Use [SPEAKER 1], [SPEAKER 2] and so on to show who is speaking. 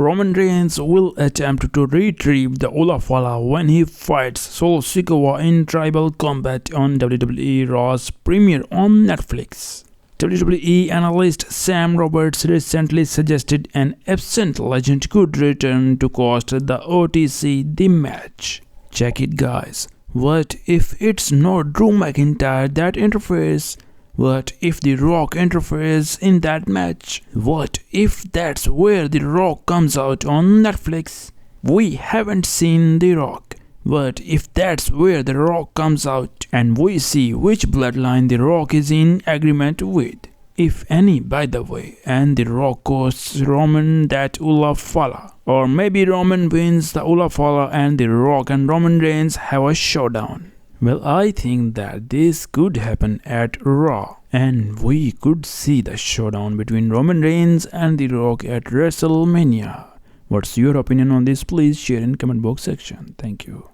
[SPEAKER 1] Roman Reigns will attempt to retrieve the Olafala when he fights Solo Sikoa in Tribal Combat on WWE Raw's premiere on Netflix. WWE analyst Sam Roberts recently suggested an absent legend could return to cost the OTC the match. Check it, guys. What if it's not Drew McIntyre that interferes? What if The Rock interferes in that match? What if that's where The Rock comes out on Netflix? We haven't seen The Rock. What if that's where The Rock comes out and we see which bloodline The Rock is in agreement with? If any, by the way, and The Rock costs Roman that Olafala. Or maybe Roman wins the Olafala and The Rock and Roman Reigns have a showdown. Well, I think that this could happen at Raw, and we could see the showdown between Roman Reigns and The Rock at WrestleMania. What's your opinion on this? Please share in comment box section. Thank you.